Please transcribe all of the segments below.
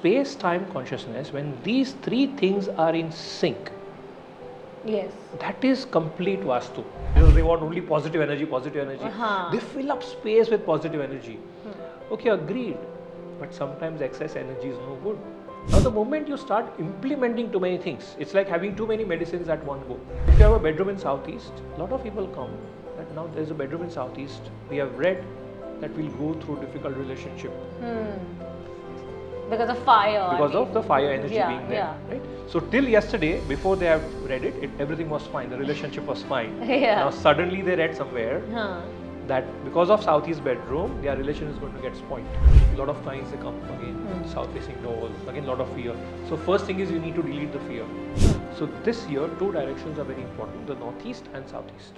space-time consciousness, when these three things are in sync, Yes. that is complete Vastu. They want only positive energy, positive energy. They fill up space with positive energy. Okay, agreed. But sometimes excess energy is no good. Now the moment you start implementing too many things, it's like having too many medicines at one go. If you have a bedroom in Southeast, a lot of people come that now there's a bedroom in Southeast. We have read that we'll go through difficult relationship. Because of fire. Because of the fire energy being there. Yeah. Right? So till yesterday, before they have read it, everything was fine. The relationship was fine. Yeah. Now suddenly they read somewhere that because of Southeast bedroom, their relation is going to get spoiled. A lot of times they come again, south facing doors, again a lot of fear. So first thing is you need to delete the fear. So this year, two directions are very important, the northeast and southeast.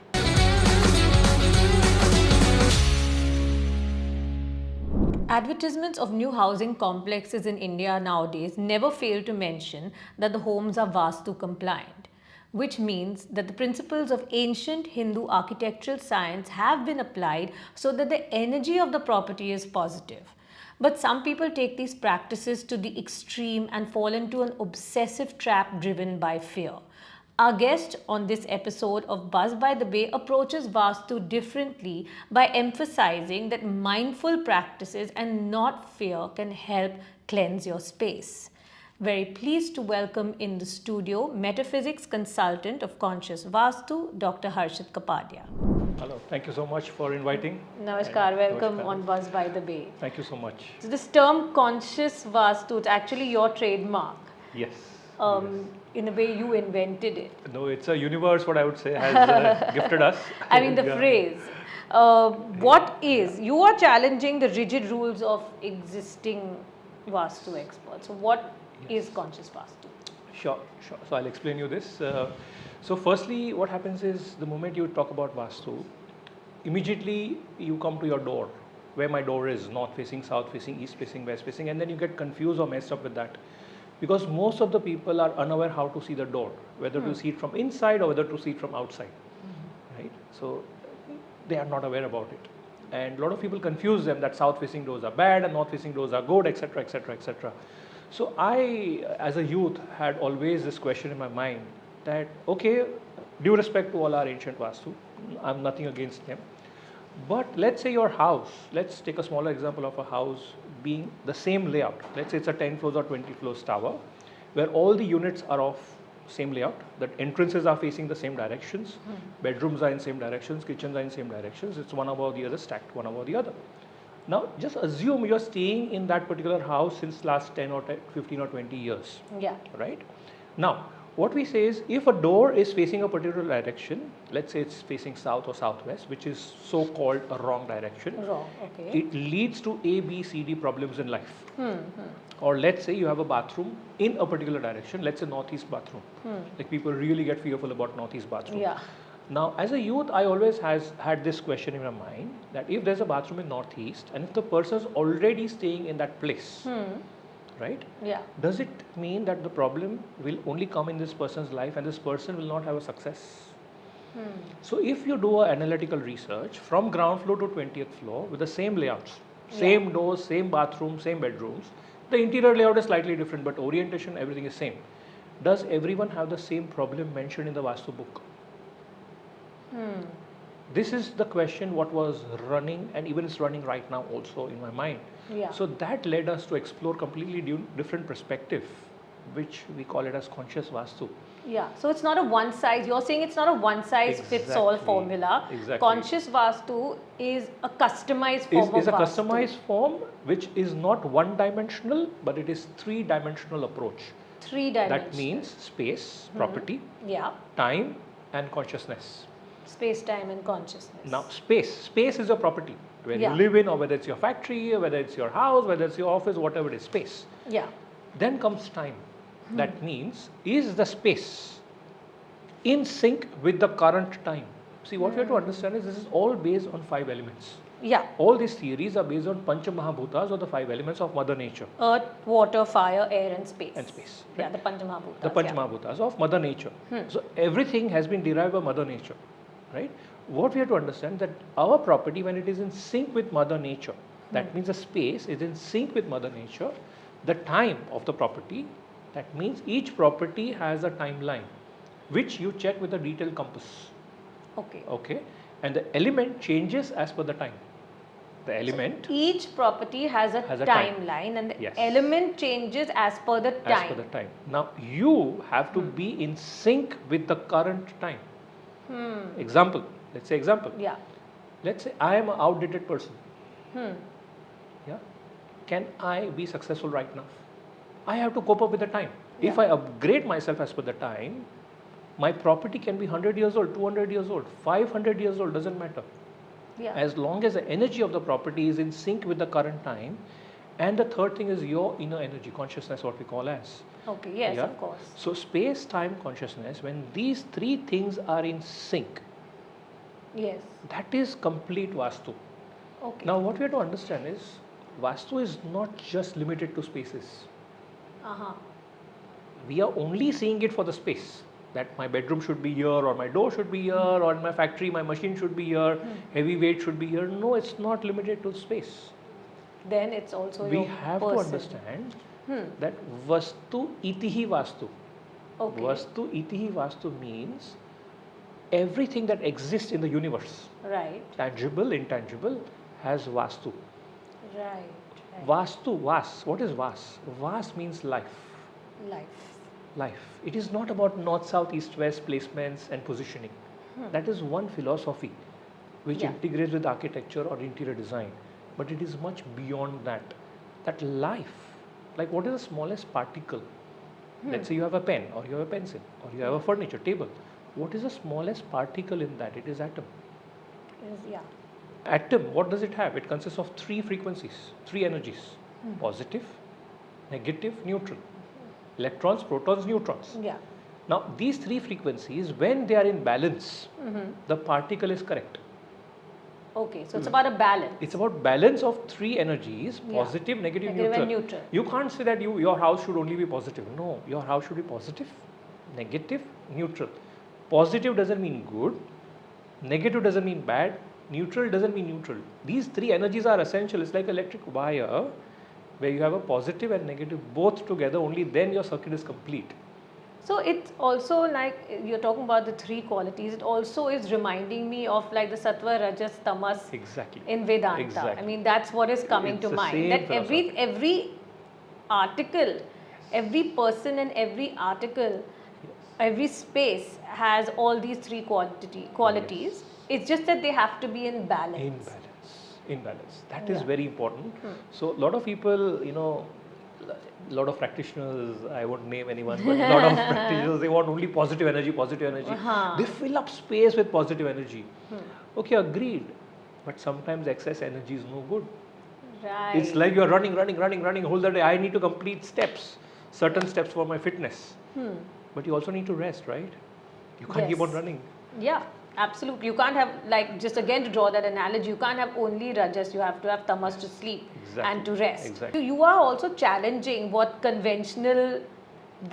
Advertisements of new housing complexes in India nowadays never fail to mention that the homes are Vastu compliant, which means that the principles of ancient Hindu architectural science have been applied so that the energy of the property is positive. But some people take these practices to the extreme and fall into an obsessive trap driven by fear. Our guest on this episode of Buzz by the Bay approaches Vastu differently by emphasizing that mindful practices and not fear can help cleanse your space. Very pleased to welcome in the studio metaphysics consultant of Conscious Vaastu, Dr. Harshit Kapadia. Hello, thank you so much for inviting. Namaskar, welcome Namaskar. on Buzz by the Bay. Thank you so much. So this term Conscious Vaastu, it's actually your trademark. Yes. In a way, you invented it. No, it's a universe, what I would say, has gifted us. I mean, the phrase. You are challenging the rigid rules of existing Vastu experts. So what is Conscious Vaastu? Sure. So I'll explain you this. So firstly, what happens is the moment you talk about Vastu, immediately you come to your door, where my door is, north facing, south facing, east facing, west facing, and then you get confused or messed up with that. Because most of the people are unaware how to see the door, whether to see it from inside or whether to see it from outside, right? So they are not aware about it. And a lot of people confuse them that south facing doors are bad and north facing doors are good, etc., etc., etc. So I, as a youth, had always this question in my mind that, okay, due respect to all our ancient Vastu, I'm nothing against them. But let's say your house, let's take a smaller example of a house being the same layout. Let's say it's a 10 floors or 20 floors tower, where all the units are of same layout. The entrances are facing the same directions, bedrooms are in same directions, kitchens are in same directions. It's one above the other, stacked one above the other. Now, just assume you're staying in that particular house since last 10 or 15 or 20 years. Yeah. Right? Now, what we say is, if a door is facing a particular direction, let's say it's facing south or southwest, which is so-called a wrong direction. Wrong, okay. It leads to A, B, C, D problems in life. Or let's say you have a bathroom in a particular direction, let's say northeast bathroom. Like people really get fearful about northeast bathroom. Yeah. Now, as a youth, I always had this question in my mind that if there's a bathroom in northeast and if the person's already staying in that place, right? Yeah. Does it mean that the problem will only come in this person's life and this person will not have a success? So if you do an analytical research from ground floor to 20th floor with the same layouts, same doors, same bathroom, same bedrooms, the interior layout is slightly different, but orientation, everything is same. Does everyone have the same problem mentioned in the Vastu book? This is the question what was running and even is running right now also in my mind. Yeah. So that led us to explore completely different perspective, which we call it as Conscious Vaastu. Yeah, so it's not a one size, you're saying it's not a one size fits all formula. Exactly. Conscious Vaastu is a customized form of Is a Vastu. customized form which is not one dimensional, but it is three dimensional approach. Three dimensional. That means space, property, Yeah, time and consciousness. space, time and consciousness. Now space is a property where Yeah. you live in, or whether it's your factory, or whether it's your house, whether it's your office, whatever it is, space. Yeah, Then comes time. That means, is the space in sync with the current time? See, what we have to understand is this is all based on 5 elements. yeah. All these theories are based on Pancha Mahabhutas, or the 5 elements of Mother Nature Earth, water, fire, air and space. and space. Yeah, the Panchamahabhutas. The Pancha Mahabhutas of Mother Nature. So everything has been derived by Mother Nature, right? What we have to understand that our property, when it is in sync with Mother Nature, that means the space is in sync with Mother Nature, The time of the property, that means each property has a timeline, which you check with a detailed compass. Okay. Okay, and the element changes as per the time. The element Each property has a timeline, and the Yes. element changes as per the time. as per the time. Now you have to be in sync with the current time. Example. Let's say example. Yeah. Let's say I am an outdated person. Hmm. Yeah. Can I be successful right now? I have to cope up with the time. If Yeah. I upgrade myself as per the time, my property can be 100 years old, 200 years old, 500 years old, doesn't matter. Yeah. As long as the energy of the property is in sync with the current time. And the third thing is your inner energy, consciousness, what we call as. Okay. Yes, Yeah. of course. So space, time, consciousness, when these three things are in sync, Yes. that is complete Vastu. Okay. Now what we have to understand is, Vastu is not just limited to spaces. Uh-huh. We are only seeing it for the space. That my bedroom should be here, or my door should be here, or in my factory my machine should be here, heavy weight should be here. No, it's not limited to space. Then it's also We your have to person. understand that Vastu Itihi Vastu. Okay. Vastu Itihi Vastu means everything that exists in the universe, Right. tangible, intangible, has Vastu. Right. Vastu, Vas. What is Vas? Vas means life. Life. Life. It is not about north, south, east, west placements and positioning. That is one philosophy which Yeah. integrates with architecture or interior design. But it is much beyond that. That life, like what is the smallest particle? Let's say you have a pen, or you have a pencil, or you have a furniture table. What is the smallest particle in that? It is atom. Yeah. Atom, what does it have? It consists of three frequencies, three energies: positive, negative, neutral. Electrons, protons, neutrons. Yeah. Now, these three frequencies, when they are in balance, the particle is correct. Okay. So it's about a balance. It's about balance of three energies: Yeah. positive, negative, Negative neutral. and neutral. You can't say that your house should only be positive. No, your house should be positive, negative, neutral. Positive doesn't mean good, negative doesn't mean bad, neutral doesn't mean neutral. These three energies are essential. It's like electric wire, where you have a positive and negative both together, only then your circuit is complete. So it's also like you're talking about the three qualities. It also is reminding me of like the sattva, rajas, tamas Exactly. in Vedanta. Exactly. I mean, that's what is coming It's to the mind. same That philosophy. every article, every person and every article, every space has all these three qualities. Yes. It's just that they have to be in balance. In balance. In balance. That is Yeah. very important. So, a lot of people, a lot of practitioners, I won't name anyone, but a lot of practitioners, they want only positive energy, positive energy. They fill up space with positive energy. Okay, agreed. But sometimes excess energy is no good. Right. It's like you're running whole the day. I need to complete steps, certain steps for my fitness. But you also need to rest, right? You can't keep Yes. on running. Yeah, absolutely. You can't have, like, just again to draw that analogy, you can't have only rajas, you have to have tamas to sleep and to rest. Exactly. You are also challenging what conventional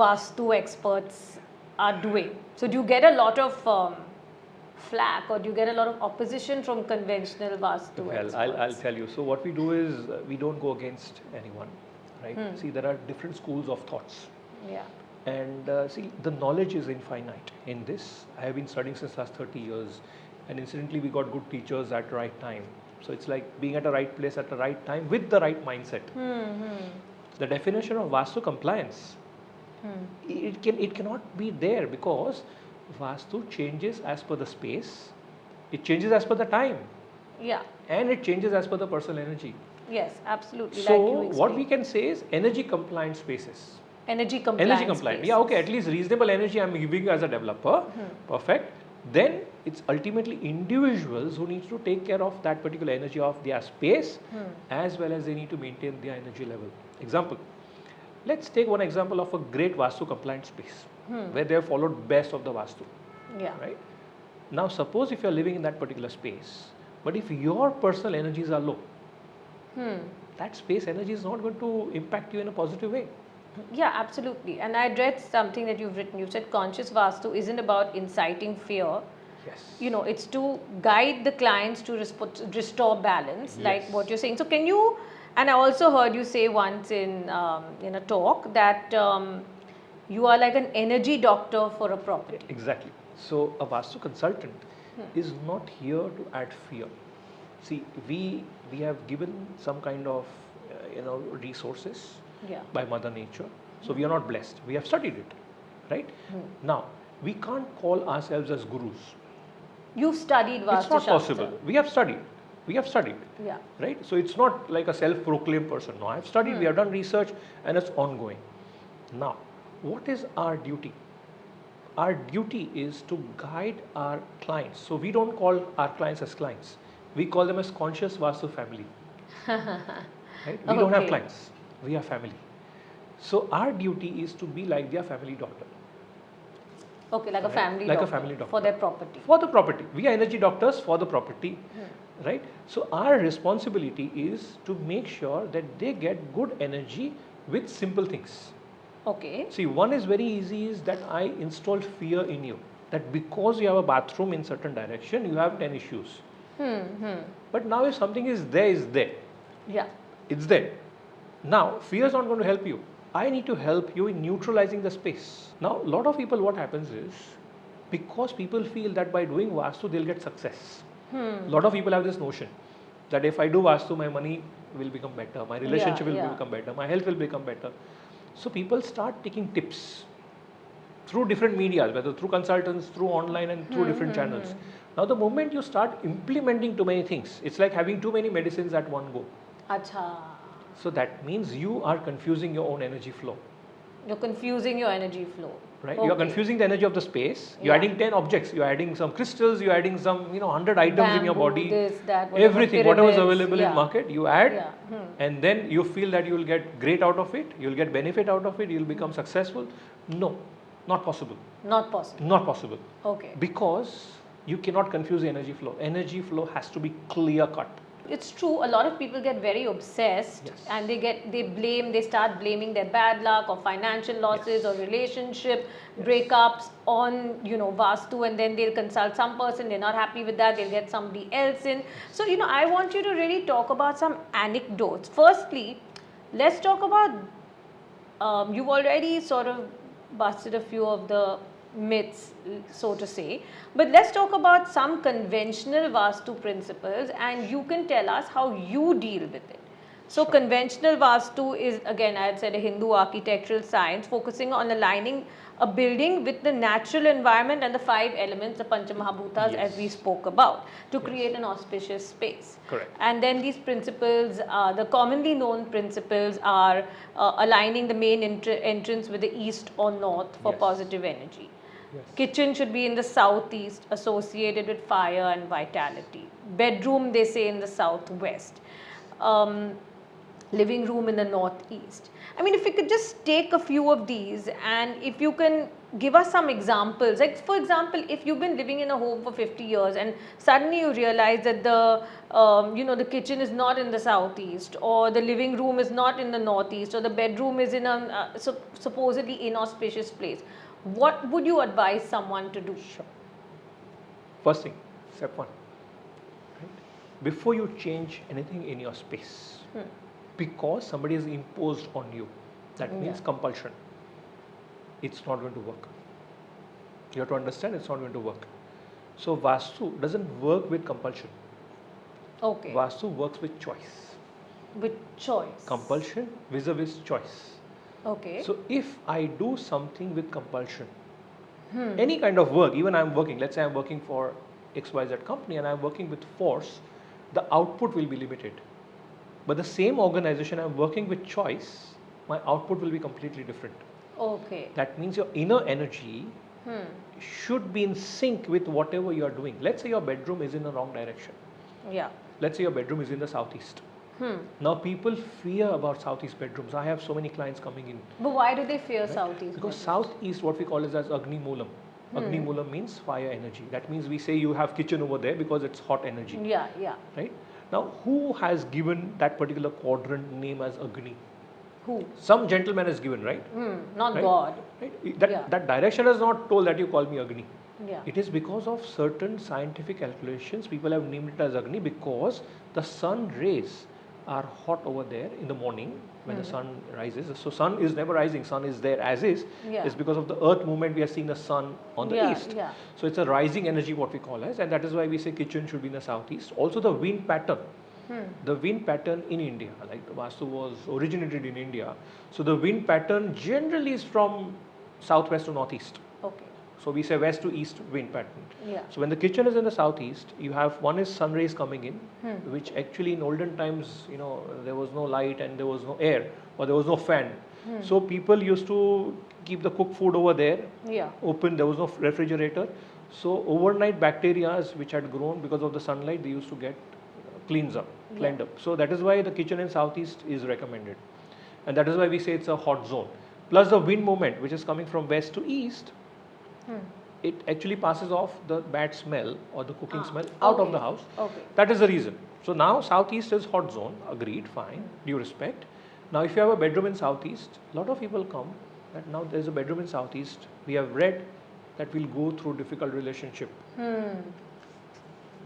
Vastu experts are doing. So do you get a lot of flack, or do you get a lot of opposition from conventional Vastu Well, experts? I'll tell you. So what we do is we don't go against anyone, right? See, there are different schools of thoughts. Yeah. And see, the knowledge is infinite in this. I have been studying since last 30 years. And incidentally, we got good teachers at the right time. So it's like being at the right place at the right time with the right mindset. The definition of Vastu compliance, it cannot be there, because Vastu changes as per the space, it changes as per the time, Yeah. and it changes as per the personal energy. Yes, absolutely. So like you what we explained. can say is energy compliant spaces. Energy compliance. Energy compliant. Yeah, okay, at least reasonable energy I'm giving as a developer. Perfect. Then it's ultimately individuals who need to take care of that particular energy of their space, as well as they need to maintain their energy level. Example. Let's take one example of a great Vastu compliant space, where they have followed best of the Vastu. Yeah. Right? Now suppose if you are living in that particular space, but if your personal energies are low, that space energy is not going to impact you in a positive way. Yeah, absolutely. And I read something that you've written. You said conscious Vastu isn't about inciting fear. Yes. You know, it's to guide the clients to restore balance, like Yes. what you're saying. So can you And I also heard you say once in a talk that you are like an energy doctor for a property. Exactly. So a Vastu consultant is not here to add fear. See, we have given some kind of resources Yeah. by Mother Nature. So we are not blessed. We have studied it, right? Now we can't call ourselves as gurus. You've studied Vastu It's not Shastra. possible. We have studied. Yeah. Right? So it's not like a self-proclaimed person. No, I've studied, we have done research, and it's ongoing. Now, what is our duty? Our duty is to guide our clients. So we don't call our clients as clients. We call them as Conscious Vaastu family. Right? We don't have Okay. clients. We are family. So our duty is to be like their family doctor. Okay, like a Right. family Like a doctor. family doctor. For their property. For the property. We are energy doctors for the property. Right? So our responsibility is to make sure that they get good energy with simple things. Okay. See, one is very easy is that I installed fear in you. That because you have a bathroom in certain direction, you have 10 issues. But now if something is there. Yeah. It's there. Now, fear is not going to help you. I need to help you in neutralizing the space. Now, a lot of people, what happens is, because people feel that by doing Vastu, they'll get success. A lot of people have this notion that if I do Vastu, my money will become better, my relationship will become better, my health will become better. So people start taking tips through different media, whether through consultants, through online and through different channels. Now the moment you start implementing too many things, it's like having too many medicines at one go. Acha. So that means you are confusing your own energy flow. You're confusing your energy flow. Right? Okay. You are confusing the energy of the space. You're Yeah. adding 10 objects. You're adding some crystals. You're adding some 100 items in your Bamboo, body. this, that, whatever, Everything, whatever is pyramids, available yeah. in market, you add, Yeah. and then you feel that you will get great out of it. You will get benefit out of it. You will become successful. No, not possible. Not possible. Not possible. Okay. Because you cannot confuse the energy flow. Energy flow has to be clear cut. It's true, a lot of people get very obsessed Yes. and they start blaming their bad luck or financial losses Yes. or relationship breakups on, Vastu, and then they'll consult some person, they're not happy with that, they'll get somebody else in. So, I want you to really talk about some anecdotes. Firstly, let's talk about, you've already sort of busted a few of the myths, so to say, but let's talk about some conventional Vastu principles and you can tell us how you deal with it. So conventional Vastu is, again, I had said, a Hindu architectural science focusing on aligning a building with the natural environment and the 5 elements, the Panchamahabhutas, as we spoke about, to create an auspicious space. Correct. And then these principles, the commonly known principles are aligning the main entrance with the east or north for Yes. positive energy. Yes. Kitchen should be in the southeast, associated with fire and vitality. Bedroom, they say, in the southwest. Living room in the northeast. I mean, if you could just take a few of these and if you can give us some examples. Like, for example, if you've been living in a home for 50 years and suddenly you realize that the kitchen is not in the southeast, or the living room is not in the northeast, or the bedroom is in a supposedly inauspicious place. What would you advise someone to do? Sure. First thing, step 1. Right? Before you change anything in your space, because somebody has imposed on you, that means compulsion. It's not going to work. You have to understand it's not going to work. So Vastu doesn't work with compulsion. Okay. Vastu works with choice. With choice. Compulsion vis-a-vis choice. Okay. So if I do something with compulsion, any kind of work, even I'm working, let's say I'm working for XYZ company and I'm working with force, the output will be limited. But the same organization I'm working with choice, my output will be completely different. Okay. That means your inner energy should be in sync with whatever you are doing. Let's say your bedroom is in the wrong direction. Yeah. Let's say your bedroom is in the southeast. Now people fear about southeast bedrooms. I have so many clients coming in. But why do they fear southeast? Because southeast, what we call is as Agni Moolam. Agni Moolam means fire energy. That means we say you have kitchen over there because it's hot energy. Yeah, yeah. Right? Now, who has given that particular quadrant name as Agni? Who? Some gentleman has given, right? Not Right? God. Right? Yeah. That direction has not told that you call me Agni. Yeah. It is because of certain scientific calculations, people have named it as Agni because the sun rays are hot over there in the morning when the sun rises. So sun is never rising, sun is there as is. Yeah. It's because of the earth movement we are seeing the sun on the east. Yeah. So it's a rising energy what we call as, and that is why we say kitchen should be in the southeast. Also the wind pattern. The wind pattern in India, like the Vastu was originated in India. So the wind pattern generally is from southwest to northeast. Okay. So we say west to east wind pattern. Yeah. So when the kitchen is in the southeast, you have one is sun rays coming in, which actually in olden times, there was no light and there was no air or there was no fan. So people used to keep the cooked food over there, open, there was no refrigerator. So overnight bacteria which had grown because of the sunlight, they used to get cleaned up. So that is why the kitchen in southeast is recommended. And that is why we say it's a hot zone. Plus the wind movement which is coming from west to east, it actually passes off the bad smell or the cooking smell out of the house. Okay. That is the reason. So now southeast is hot zone, agreed, fine, due respect. Now if you have a bedroom in southeast, a lot of people come that now there is a bedroom in southeast. We have read that we'll go through difficult relationship.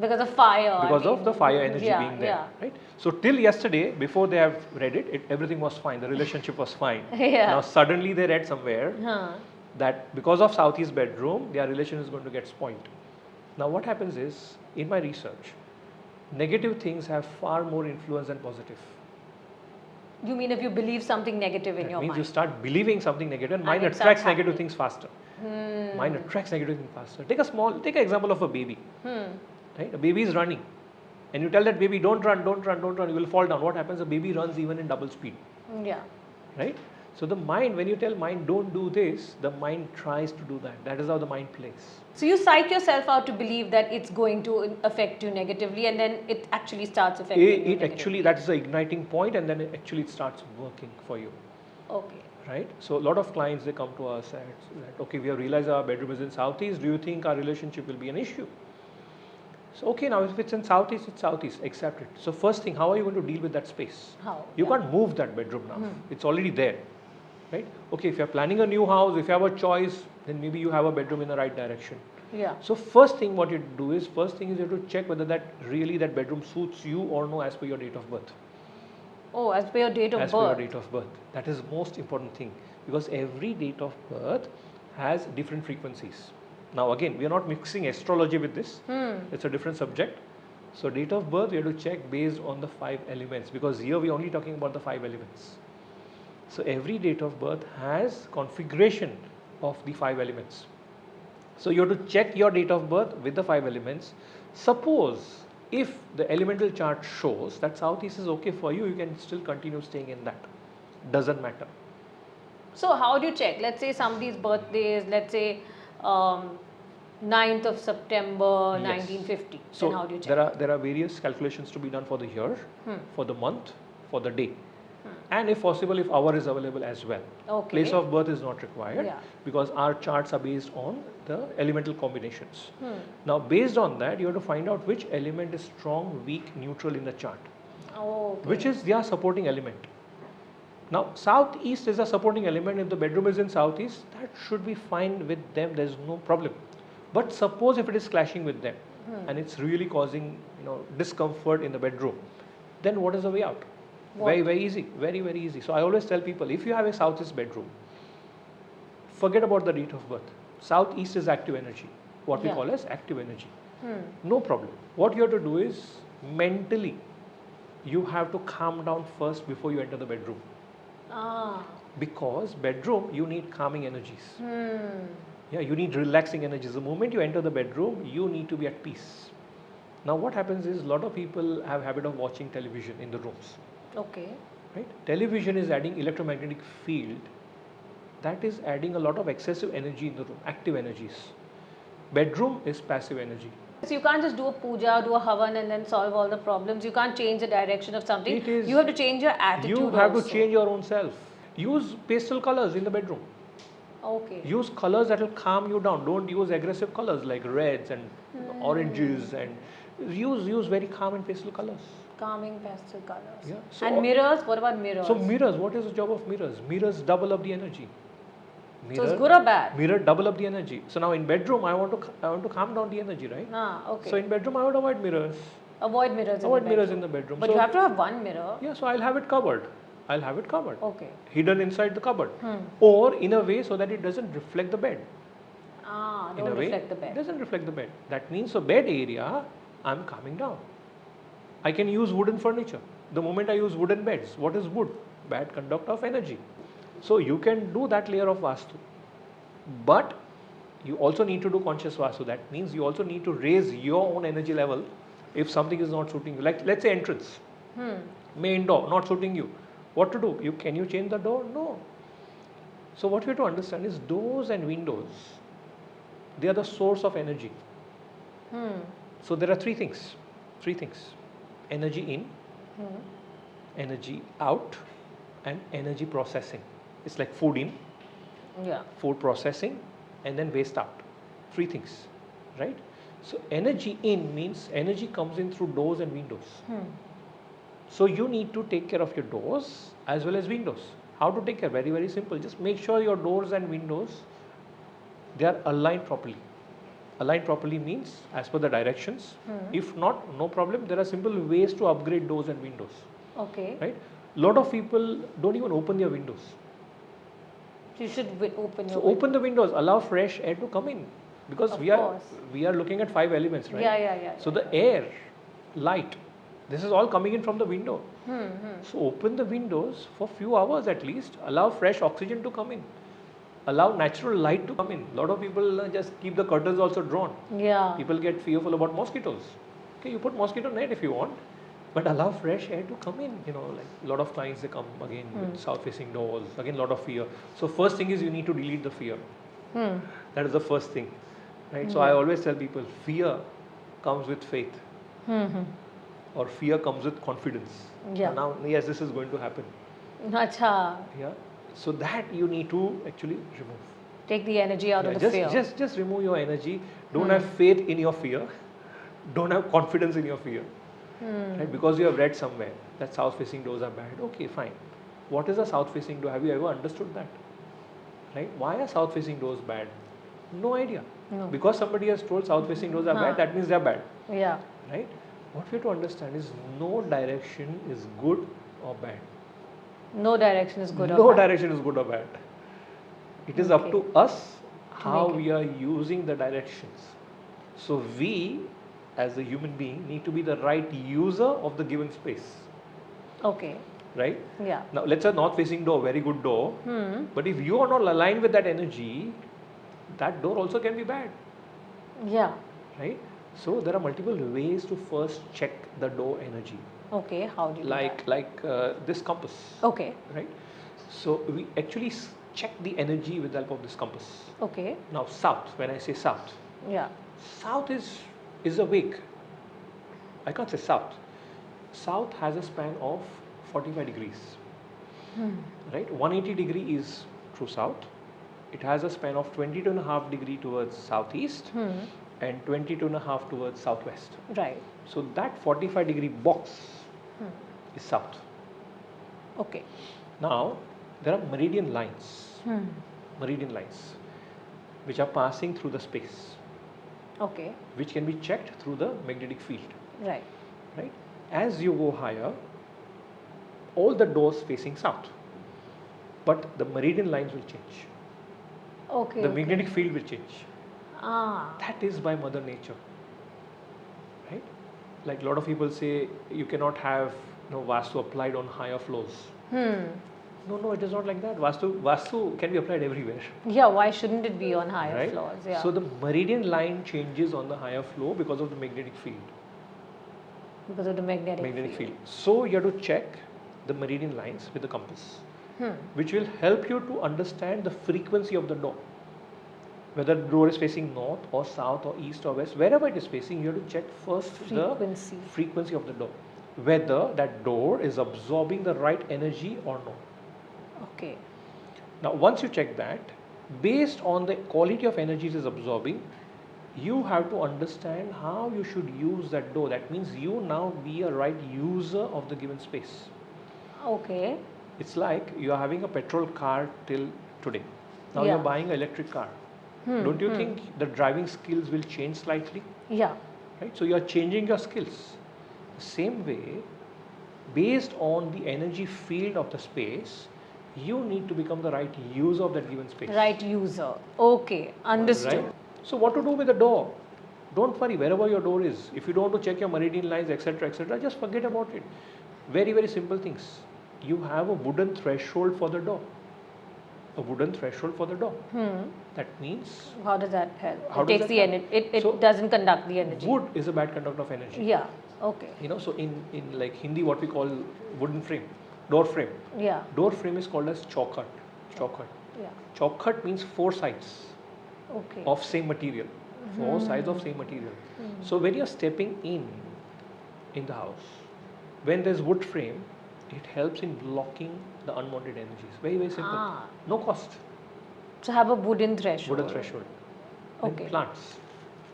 Because of fire. Because of the fire energy being there, right? So till yesterday, before they have read it, everything was fine. The relationship was fine. Now suddenly they read somewhere that because of southeast bedroom, their relation is going to get spoiled. Now what happens is, in my research, negative things have far more influence than positive. You mean if you believe something negative in your mind? That means you start believing something negative, mind attracts negative things faster. Mind attracts negative things faster. Take an example of a baby. Right? A baby is running and you tell that baby don't run, you will fall down. What happens? The baby runs even in double speed. Yeah. Right? So the mind, when you tell mind don't do this, the mind tries to do that. That is how the mind plays. So you psych yourself out to believe that it's going to affect you negatively, and then it actually starts affecting you negatively. Actually, that is the igniting point, and then it starts working for you. Okay. Right? So a lot of clients, they come to us and that, okay, we have realized our bedroom is in southeast. Do you think our relationship will be an issue? So okay, now if it's in southeast, it's southeast, accept it. So first thing, how are you going to deal with that space? How? You can't move that bedroom now. It's already there. Right? Okay, if you're planning a new house, if you have a choice, then maybe you have a bedroom in the right direction. Yeah. So first thing what you do is, you have to check whether that bedroom suits you or no as per your date of birth. Oh, as per your date of birth. As per your date of birth. That is the most important thing, because every date of birth has different frequencies. Now again, we are not mixing astrology with this. It's a different subject. So date of birth, we have to check based on the 5 elements, because here we are only talking about the 5 elements. So every date of birth has configuration of the 5 elements. So you have to check your date of birth with the 5 elements. Suppose if the elemental chart shows that southeast is okay for you, you can still continue staying in that. Doesn't matter. So how do you check? Let's say somebody's birthday is, let's say, 9th of September 1950. So then how do you check? There are various calculations to be done for the year, for the month, for the day. And if possible, if hour is available as well. Okay. Place of birth is not required, because our charts are based on the elemental combinations. Now based on that, you have to find out which element is strong, weak, neutral in the chart. Which is their supporting element. Now southeast is a supporting element. If the bedroom is in southeast, that should be fine with them. There is no problem. But suppose if it is clashing with them and it's really causing discomfort in the bedroom, then what is the way out? Very, very easy. Very, very easy. So I always tell people, if you have a southeast bedroom, forget about the date of birth. Southeast is active energy, what we call as active energy. No problem. What you have to do is, mentally, you have to calm down first before you enter the bedroom. Because bedroom, you need calming energies. Yeah, you need relaxing energies. The moment you enter the bedroom, you need to be at peace. Now what happens is, a lot of people have habit of watching television in the rooms. Okay. Right? Television is adding electromagnetic field. That is adding a lot of excessive energy in the room, active energies. Bedroom is passive energy. So you can't just do a puja, do a havan and then solve all the problems. You can't change the direction of something. You have to change your attitude. You have to change your own self. Use pastel colors in the bedroom. Okay. Use colors that will calm you down. Don't use aggressive colors like reds and oranges, and use very calm and pastel colors. Calming pastel colors. Yeah. So and mirrors, what about mirrors? So mirrors, what is the job of mirrors? Mirrors double up the energy. So it's good or bad? Mirror double up the energy. So now in bedroom, I want to calm down the energy, right? Okay. So in bedroom, I would avoid mirrors. Avoid mirrors Avoid in the mirrors bedroom. in the bedroom. But So- you have to have one mirror. Yeah, so I'll have it covered. I'll have it covered. Okay. Hidden inside the cupboard. Or in a way so that it doesn't reflect the bed. Ah, In don't a way, reflect the it bed. doesn't reflect the bed. That means the bed area, I'm calming down. I can use wooden furniture. The moment I use wooden beds, what is wood? Bad conductor of energy. So you can do that layer of Vastu. But you also need to do conscious Vastu. That means you also need to raise your own energy level if something is not suiting you. Like let's say entrance, main door, not suiting you. What to do? Can you change the door? No. So what you have to understand is doors and windows, they are the source of energy. So there are three things. Energy in, energy out, and energy processing. It's like food in, Yeah. food processing, and then waste out. Three things, right? So energy in means energy comes in through doors and windows. So you need to take care of your doors as well as windows. How to take care? Very, very simple. Just make sure your doors and windows, they are aligned properly. Aligned properly means as per the directions. If not, no problem. There are simple ways to upgrade doors and windows. Okay. Right? Lot of people don't even open their windows. So you should open your So open the windows, allow fresh air to come in, because Of we are course. looking at 5 elements, right? Yeah. So the air, light, this is all coming in from the window. So open the windows for few hours at least. Allow fresh oxygen to come in. Allow natural light to come in. A lot of people just keep the curtains also drawn. Yeah. People get fearful about mosquitoes. Okay, you put mosquito net if you want, but allow fresh air to come in. You know, like a lot of clients, they come again with south-facing doors. Again, a lot of fear. So first thing is you need to delete the fear. That is the first thing, right? So I always tell people, fear comes with faith, or fear comes with confidence. Yeah. Now, yes, this is going to happen. Acha. Yeah. So that you need to actually remove. Take the energy out of the fear. Just remove your energy. Don't have faith in your fear. Don't have confidence in your fear. Right? Because you have read somewhere that south-facing doors are bad. Okay, fine. What is a south-facing door? Have you ever understood that? Right? Why are south-facing doors bad? No idea. No. Because somebody has told south-facing doors are bad, that means they are bad. Yeah. Right? What we have to understand is no direction is good or bad. No direction is good or No bad. direction is good or bad. It is up to us how make we are using the directions. So we, as a human being, need to be the right user of the given space. Okay. Right? Yeah. Now, let's say north-facing door, very good door. But if you are not aligned with that energy, that door also can be bad. Yeah. Right? So there are multiple ways to first check the door energy. Okay. How do you do that? Like this compass. Okay. Right? So we actually check the energy with the help of this compass. Okay. Now south, when I say south, Yeah. south is awake. I can't say south. South has a span of 45 degrees. Right? 180 degree is true south. It has a span of 22.5 degree towards southeast and 22.5 towards southwest. Right. So that 45 degree box is south. Okay. Now there are meridian lines. Meridian lines which are passing through the space, Okay. which can be checked through the magnetic field. Right. Right? As you go higher, all the doors facing south, but the meridian lines will change. Okay. The okay. magnetic field will change. Ah. That is by Mother Nature. Right? Like a lot of people say, you cannot have Vastu applied on higher floors. No, it is not like that. Vastu can be applied everywhere. Yeah. Why shouldn't it be on higher Right? floors? Yeah. So the meridian line changes on the higher floor because of the magnetic field. because of the magnetic Field. So you have to check the meridian lines with the compass, which will help you to understand the frequency of the door. Whether the door is facing north or south or east or west, wherever it is facing, you have to check first Frequency. the frequency of the door. Whether that door is absorbing the right energy or not. Okay. Now, once you check that, based on the quality of energy it is absorbing, you have to understand how you should use that door. That means you now be a right user of the given space. Okay. It's like you are having a petrol car till today. Now Yeah. you're buying an electric car. Don't you think the driving skills will change slightly? Yeah. Right? So you are changing your skills. Same way, based on the energy field of the space, you need to become the right user of that given space. Right user. Okay, understood. Right? So what to do with the door? Don't worry, wherever your door is. If you don't want to check your meridian lines, etc., just forget about it. Very, very simple things. You have a wooden threshold for the door. A wooden threshold for the door. That means... How does that help? How It does takes that the help? energy. It So, doesn't conduct the energy. Wood is a bad conductor of energy. Yeah. Okay. You know, so in like Hindi, what we call wooden frame, door frame. Yeah. Door frame is called as chaukhut. Chaukhut. Yeah. Chaukhut means 4 sides Okay. of same material. 4 sides of same material. So when you're stepping in the house, when there's wood frame, it helps in blocking the unwanted energies. Very, very simple. No cost. So have a wooden threshold. Wooden threshold. Then Okay. plants.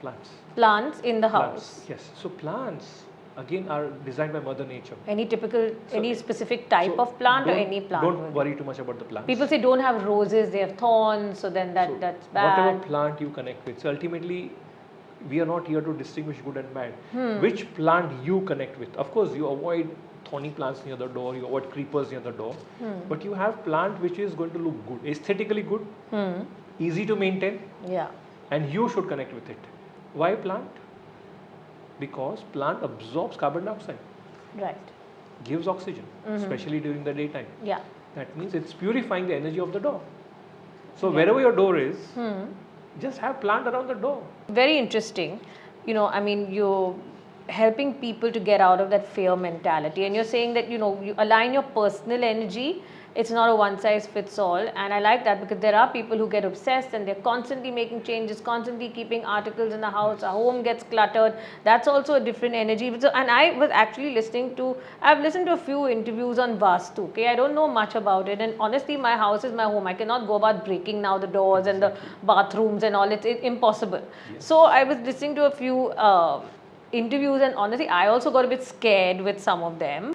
Plants. Plants in the Plants. house. Yes. So plants again are designed by Mother Nature. Any typical, So- any specific type So of plant or don't- any plant? Don't will do? worry too much about the plants. People say don't have roses, they have thorns, so then So that's bad. whatever plant you connect with. So ultimately, we are not here to distinguish good and bad. Which plant you connect with. Of course, you avoid thorny plants near the door, you avoid creepers near the door. But you have plant which is going to look good, aesthetically good, easy to maintain, Yeah. and you should connect with it. Why plant? Because plant absorbs carbon dioxide, Right. gives oxygen, especially during the daytime. Yeah. That means it's purifying the energy of the door. So wherever your door is, just have plant around the door. Very interesting. You know, I mean, you're helping people to get out of that fear mentality, and you're saying that, you know, you align your personal energy. It's not a one size fits all, and I like that because there are people who get obsessed and they're constantly making changes, constantly keeping articles in the house. Our home gets cluttered. That's also a different energy. So, and I was actually I've listened to a few interviews on Vastu. Okay, I don't know much about it, and honestly, my house is my home. I cannot go about breaking now the doors and the bathrooms and all. It's impossible. Yes. So I was listening to a few interviews, and honestly, I also got a bit scared with some of them.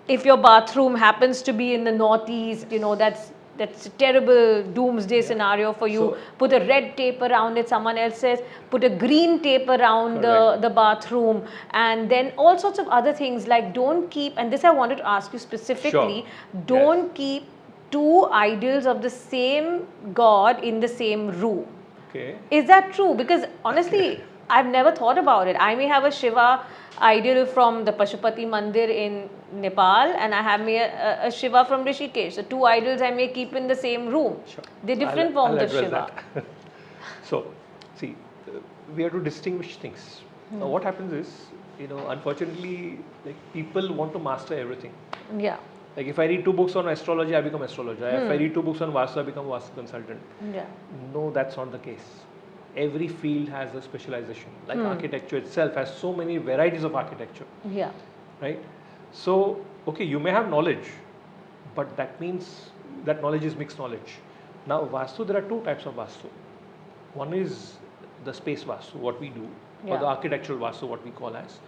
If your bathroom happens to be in the northeast, you know, that's a terrible doomsday scenario for you. So- Put a red tape around it. Someone else says put a green tape around Correct. the bathroom, and then all sorts of other things like don't keep. And this I wanted to ask you specifically. Sure. Don't keep 2 idols of the same god in the same room. Okay. Is that true? Because honestly, I've never thought about it. I may have a Shiva idol from the Pashupati Mandir in Nepal, and I have a Shiva from Rishikesh. So 2 idols I may keep in the same room. Sure. They're different I'll forms of address Shiva. that. So, see, we have to distinguish things. Now, what happens is, you know, unfortunately, like people want to master everything. Yeah. Like if I read 2 books on astrology, I become astrologer. If I read 2 books on Vastu, I become Vastu consultant. Yeah. No, that's not the case. Every field has a specialization. Like architecture itself has so many varieties of architecture, Yeah. right? So, okay, you may have knowledge, but that means that knowledge is mixed knowledge. Now, Vastu, there are 2 types of Vastu. One is the space Vastu, what we do, or the Yeah. architectural Vastu, what we call as,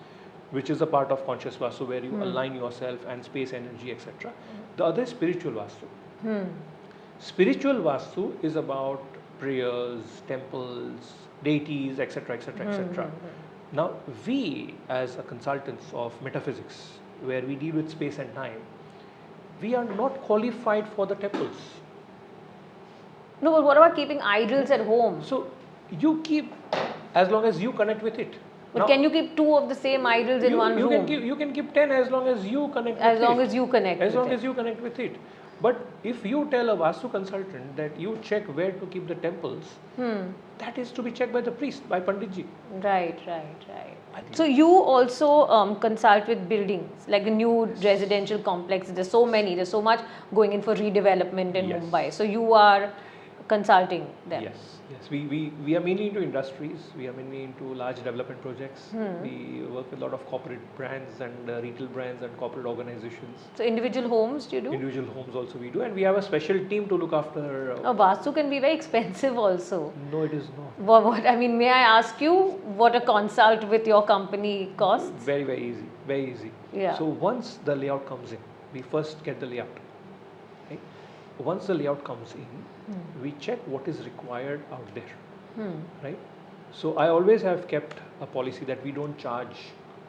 which is a part of conscious Vastu where you align yourself and space, energy, etc. The other is spiritual Vastu. Spiritual Vastu is about prayers, temples, deities, etc., etc., etc. Now, we as a consultants of metaphysics, where we deal with space and time, we are not qualified for the temples. No, but what about keeping idols at home? So, you keep as long as you connect with it. But Now, can you keep 2 of the same idols in one room? You can keep 10 as long as you connect As with it. long as you connect As with long it. as you connect with it. But if you tell a Vastu consultant that you check where to keep the temples, that is to be checked by the priest, by Panditji. Right. So you also consult with buildings, like the new residential complex. There's so many. There's so much going in for redevelopment in Yes. Mumbai. So you are consulting them. Yes. We are mainly into industries. We are mainly into large development projects. We work with a lot of corporate brands and retail brands and corporate organizations. So individual homes, do you do? Individual homes also we do, and we have a special team to look after. Vastu can be very expensive also. No, it is not. What I mean, may I ask you what a consult with your company costs? Very, very easy. Very easy. Yeah. So once the layout comes in, we first get the layout. Right? Once the layout comes in, we check what is required out there. Right? So I always have kept a policy that we don't charge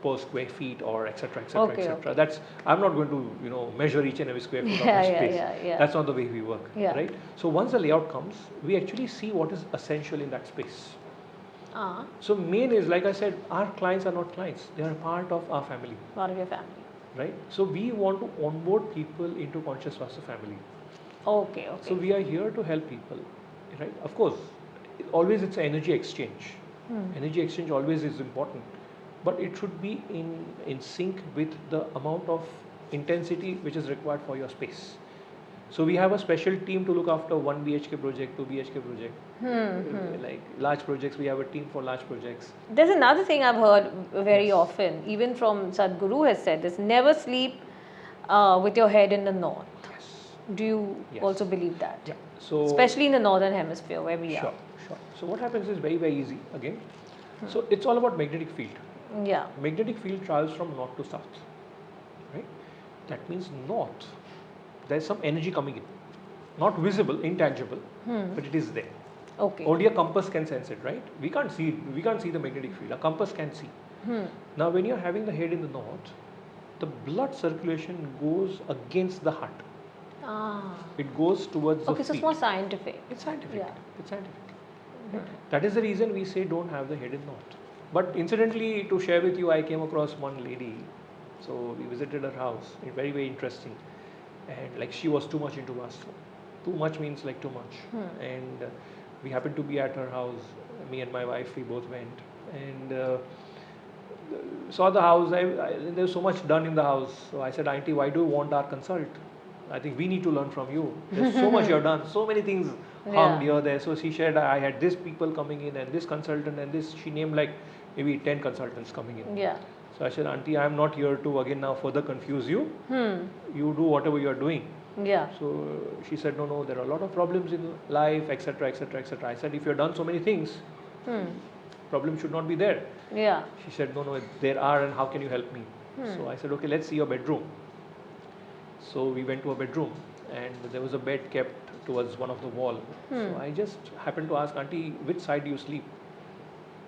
per square feet or etc. etc. Okay, etc. okay. That's I'm not going to measure each and every square foot of Yeah, my yeah, space. yeah. That's not the way we work, Yeah. right? So once the layout comes, we actually see what is essential in that space. Ah, So main is, like I said, our clients are not clients; they are a part of our family, part of your family. right? So we want to onboard people into Conscious Vaastu family. Okay, okay. So we are here to help people, right? Of course, always it's an energy exchange. Energy exchange always is important, but it should be in sync with the amount of intensity which is required for your space. So we have a special team to look after 1 BHK project, 2 BHK project. Like large projects, we have a team for large projects. There's another thing I've heard very Yes. often, even from Sadhguru has said this: never sleep with your head in the north. Yes. Do you Yes. also believe that? Yeah. So Especially in the northern hemisphere where we sure, are. sure. So what happens is very, very easy again. So it's all about magnetic field. Yeah. Magnetic field travels from north to south, right? That means north, there's some energy coming in, not visible, intangible, but it is there. Okay. Only a compass can sense it, right? We can't see it. We can't see the magnetic field. A compass can see. Now, when you're having the head in the north, the blood circulation goes against the heart. Ah. It goes towards the Okay, so feet. it's more scientific. It's scientific. Yeah. It's scientific. That is the reason we say don't have the head in north. But incidentally, to share with you, I came across one lady. So we visited her house. Very, very interesting. And like she was too much into Vastu. Too much means like too much. And we happened to be at her house. Me and my wife, we both went. And saw the house. There was so much done in the house. So I said, Auntie, why do you want our consult? I think we need to learn from you. There's so much you've done, so many things hung here, there. So she shared, I had this people coming in and this consultant and this, she named like maybe 10 consultants coming in. Yeah. So I said, Auntie, I'm not here to again now further confuse you. You do whatever you're doing. Yeah. So she said, no, there are a lot of problems in life, etc., etc., etc. I said, if you've done so many things, problem should not be there. Yeah. She said, no, there are, and how can you help me? So I said, okay, let's see your bedroom. So we went to a bedroom and there was a bed kept towards one of the wall. So I just happened to ask, Auntie, which side do you sleep?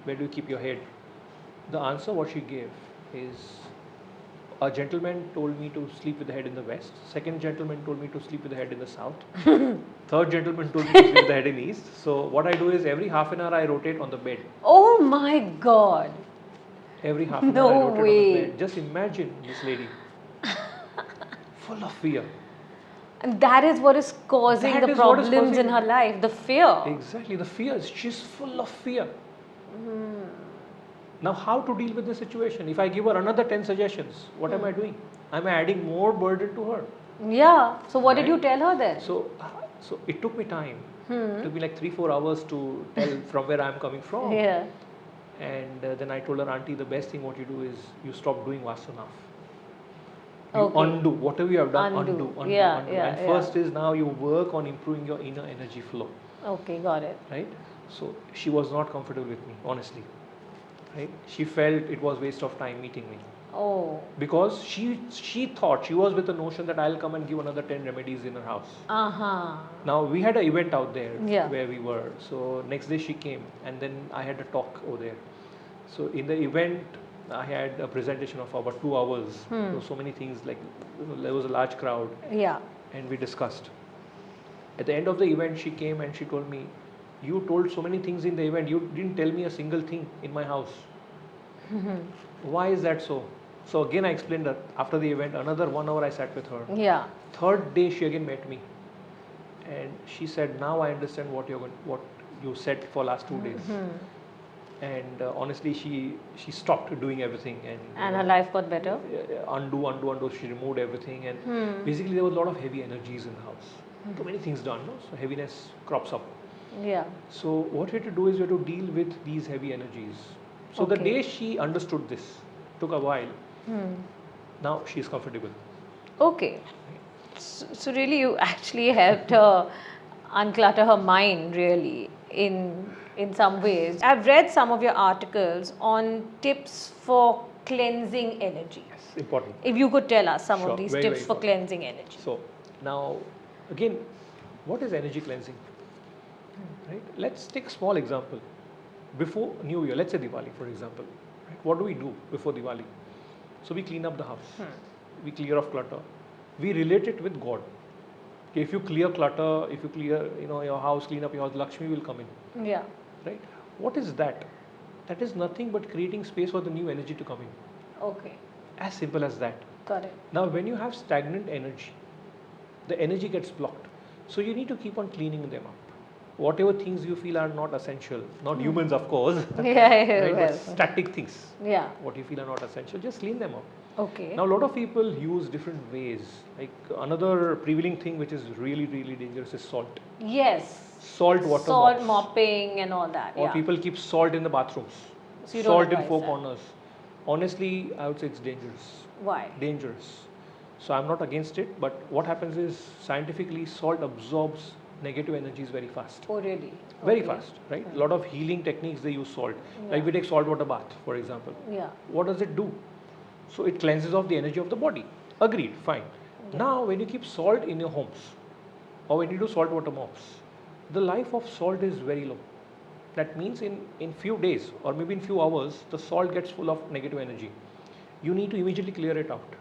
Where do you keep your head? The answer what she gave is, a gentleman told me to sleep with the head in the west. Second gentleman told me to sleep with the head in the south. Third gentleman told me to sleep with the head in east. So what I do is every half an hour I rotate on the bed. Oh my God. Every half an No hour I rotate way. on the bed. Just imagine this lady. Full of fear. And that is what is causing That the is what is problems in causing- her life, the fear. Exactly, the fear. She's full of fear. Now, how to deal with the situation? If I give her another 10 suggestions, what am I doing? Am I adding more burden to her? Yeah. So what did Right. you tell her then? So it took me time. It took me like 3-4 hours to tell from where I'm coming from. Yeah. And then I told her, Auntie, the best thing what you do is you stop doing Vastu now. You Okay. undo whatever you have done. Undo. Undo. Yeah, undo. yeah, And yeah. first is now you work on improving your inner energy flow. Okay, got it. Right? So she was not comfortable with me, honestly. Right? She felt it was waste of time meeting me. Oh. Because she thought, she was with the notion that I'll come and give another 10 remedies in her house. Uh-huh. Now we had an event out there Yeah. where we were. So next day she came and then I had a talk over there. So in the event I had a presentation of about 2 hours. There were so many things, like there was a large crowd Yeah. and we discussed. At the end of the event she came and she told me, you told so many things in the event, you didn't tell me a single thing in my house. Why is that so? So again I explained that after the event, another 1 hour I sat with her. Yeah. Third day she again met me and she said, now I understand what you said for last 2 days. And honestly she stopped doing everything And her life got better? undo. She removed everything and basically there was a lot of heavy energies in the house. Too many things done, no? So heaviness crops up. Yeah. So what we have to do is we have to deal with these heavy energies. So the Okay. day she understood this, took a while, now she is comfortable. Okay. So really you actually helped her unclutter her mind really in some ways. I've read some of your articles on tips for cleansing energy. Yes, important. If you could tell us some Sure, of these very, tips very for important. cleansing energy. So now again, what is energy cleansing? Right? Let's take a small example. Before New Year, let's say Diwali for example. Right? What do we do before Diwali? So we clean up the house. We clear off clutter. We relate it with God. Okay, if you clear clutter, if you clear your house, clean up your house, Lakshmi will come in. Yeah. Right? What is that? That is nothing but creating space for the new energy to come in. Okay. As simple as that. Correct. Now when you have stagnant energy, the energy gets blocked. So you need to keep on cleaning them up. Whatever things you feel are not essential, not humans of course, Yeah, right? well. But static things, Yeah. what you feel are not essential, just clean them up. Okay. Now a lot of people use different ways. Like another prevailing thing which is really, really dangerous is salt. Yes. Salt water Salt mops. mopping and all that. Or Yeah. people keep salt in the bathrooms. So you don't Salt in advise four that. corners. Honestly, I would say it's dangerous. Why? Dangerous. So I'm not against it, but what happens is scientifically salt absorbs negative energies very fast. Oh, really? Very Okay. fast, right? A lot of healing techniques they use salt. Yeah. Like we take salt water bath, for example. Yeah. What does it do? So it cleanses off the energy of the body. Agreed, fine. Yeah. Now when you keep salt in your homes, or when you do salt water mops, the life of salt is very low. That means in few days or maybe in few hours, the salt gets full of negative energy. You need to immediately clear it out.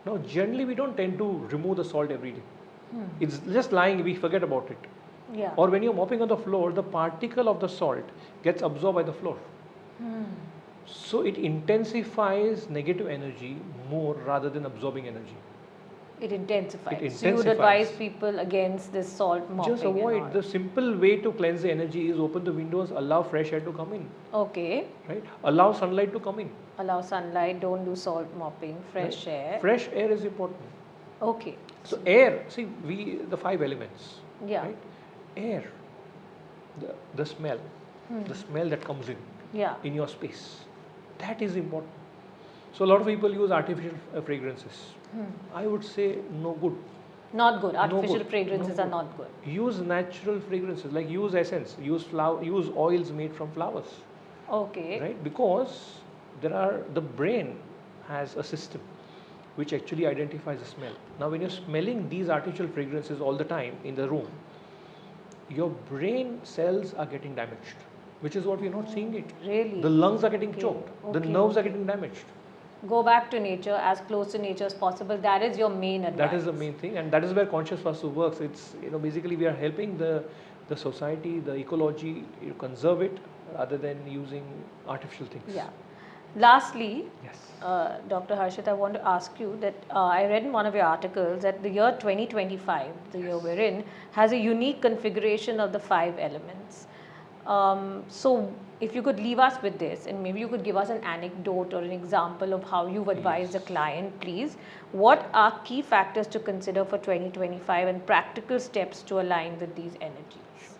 Now generally we don't tend to remove the salt every day. It's just lying, we forget about it. Yeah. Or when you're mopping on the floor, the particle of the salt gets absorbed by the floor. So it intensifies negative energy more rather than absorbing energy. It intensifies. It So you would intensifies. advise people against this salt mopping. Just and avoid. all. The simple way to cleanse the energy is open the windows, allow fresh air to come in, Okay. right? Allow sunlight to come in. Allow sunlight. Don't do salt mopping. Fresh right? air. Fresh air is important. Okay. So air, see, the five elements, Yeah. right? Air, the smell, the smell that comes Yeah. in your space, that is important. So a lot of people use artificial fragrances. I would say no good. Not good. Artificial good. fragrances No are good. not good. Use natural fragrances, like use essence, use oils made from flowers, Okay. right? Because the brain has a system which actually identifies the smell. Now when you're smelling these artificial fragrances all the time in the room, your brain cells are getting damaged, which is what we're not seeing it. Really? The lungs are getting Okay. choked, the Okay, nerves are okay. getting damaged. Go back to nature, as close to nature as possible. That is your main advice. That is the main thing, and that is where Conscious Vaastu works. It's basically we are helping the society, the ecology, conserve it rather than using artificial things. Yeah. Lastly, Yes. Dr. Harshit, I want to ask you that I read in one of your articles that the year 2025, the year we're in, has a unique configuration of the 5 elements. So, if you could leave us with this, and maybe you could give us an anecdote or an example of how you've advised a client, please. What are key factors to consider for 2025 and practical steps to align with these energies?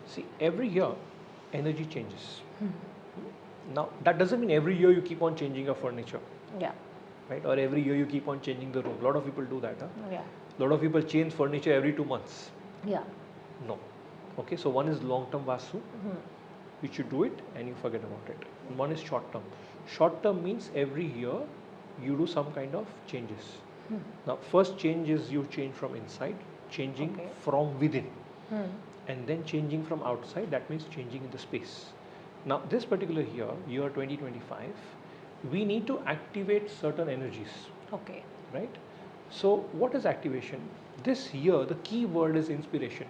See, every year energy changes. Now that doesn't mean every year you keep on changing your furniture, Yeah. right? Or every year you keep on changing the room. A lot of people do that. Huh? Yeah. A lot of people change furniture every 2 months. Yeah. No. Okay, so one is long-term Vastu, which you do it and you forget about it. And one is short-term. Short-term means every year you do some kind of changes. Now, first change is you change from inside, changing Okay. from within, and then changing from outside. That means changing in the space. Now, this particular year 2025, we need to activate certain energies, Okay. right? So, what is activation? This year, the key word is inspiration.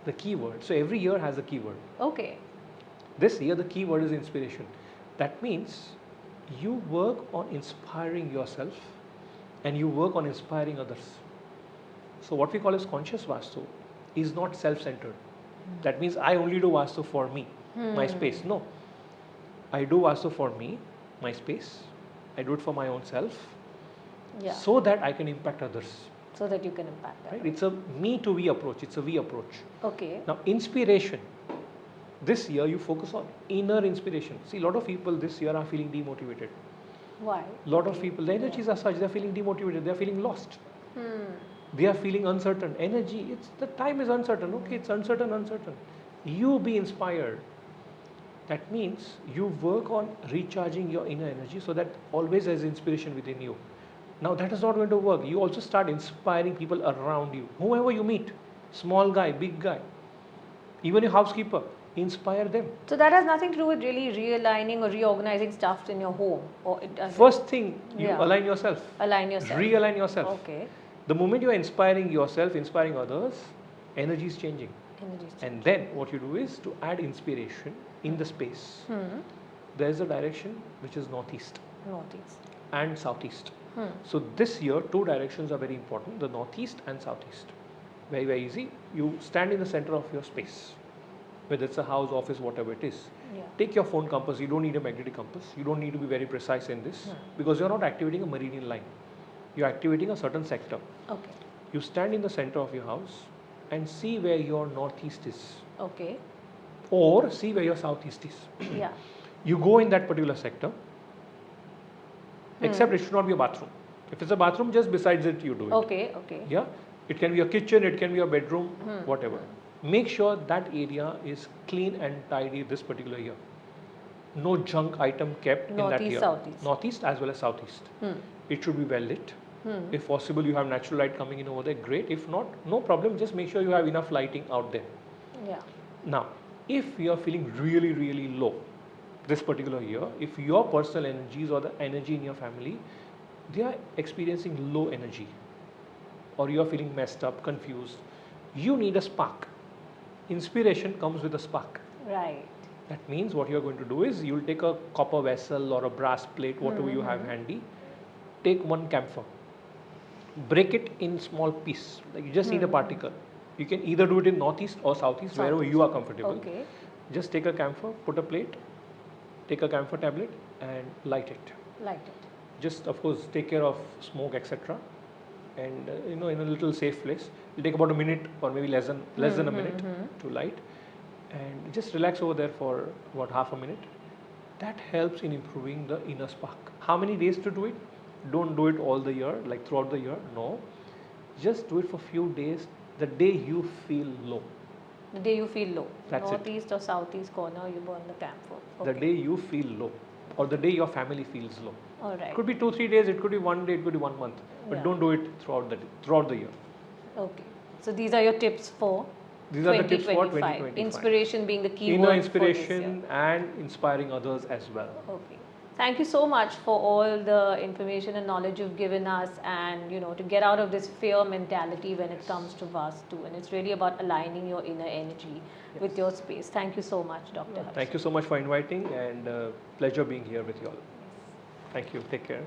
The key word. So, every year has a key word. Okay. This year, the key word is inspiration. That means you work on inspiring yourself and you work on inspiring others. So, what we call as conscious Vastu is not self-centered. That means I only do Vastu for me, my space. No. I do Vastu for me, my space. I do it for my own self Yeah. so that I can impact others. So that you can impact that. Right? It's a me to we approach. It's a we approach. Okay. Now, inspiration. This year, you focus on inner inspiration. See, a lot of people this year are feeling demotivated. Why? A lot of people, the energies are such, they're feeling demotivated, they're feeling lost. They are feeling uncertain. Energy, the time is uncertain. Okay, it's uncertain. You be inspired. That means you work on recharging your inner energy so that always there's inspiration within you. Now, that is not going to work. You also start inspiring people around you. Whoever you meet, small guy, big guy, even your housekeeper, inspire them. So that has nothing to do with really realigning or reorganizing stuff in your home, or it does. First thing, you align yourself. Align yourself. Realign yourself. Okay. The moment you are inspiring yourself, inspiring others, energy is changing. And then what you do is to add inspiration in the space. There is a direction which is northeast. Northeast. And southeast. So this year, two directions are very important, the northeast and southeast. Very, very easy. You stand in the center of your space, whether it's a house, office, whatever it is. Take your phone compass. You don't need a magnetic compass. You don't need to be very precise in this because you're not activating a meridian line. You're activating a certain sector. Okay. You stand in the center of your house and see where your northeast is. Okay. Or see where your southeast is. Yeah. You go in that particular sector, except it should not be a bathroom. If it's a bathroom, just besides it, you do it. Okay, okay. Yeah. It can be a kitchen, it can be a bedroom, whatever. Make sure that area is clean and tidy this particular year. No junk item kept in that year. Southeast. Northeast as well as southeast. It should be well lit. If possible, you have natural light coming in over there, great. If not, no problem. Just make sure you have enough lighting out there. Yeah. Now, if you are feeling really, really low this particular year, if your personal energies or the energy in your family, they are experiencing low energy, or you are feeling messed up, confused, you need a spark. Inspiration comes with a spark. Right. That means what you are going to do is you will take a copper vessel or a brass plate, whatever you have handy, take one camphor, break it in small pieces. Like you just need a particle. You can either do it in northeast or southeast, wherever you are comfortable. Okay. Just take a camphor, put a plate, take a camphor tablet and light it. Light it. Just of course take care of smoke, etc. And in a little safe place. It'll take about a minute or maybe less than a minute to light, and just relax over there for about half a minute. That helps in improving the inner spark. How many days to do it? Don't do it all the year, like throughout the year. No, just do it for few days. The day you feel low. The day you feel low. That's Northeast or southeast corner, you burn the camphor. Okay. The day you feel low, or the day your family feels low. All right. It could be 2-3 days. It could be 1 day. It could be 1 month. But don't do it throughout the year. Okay. So these are your tips for These are the tips for 2025. Inspiration being the key word. Inner inspiration and inspiring others as well. Okay. Thank you so much for all the information and knowledge you've given us, and to get out of this fear mentality when it comes to Vastu, and it's really about aligning your inner energy with your space. Thank you so much, Dr. Harshit. Thank you so much for inviting, and pleasure being here with you all. Thank you. Take care.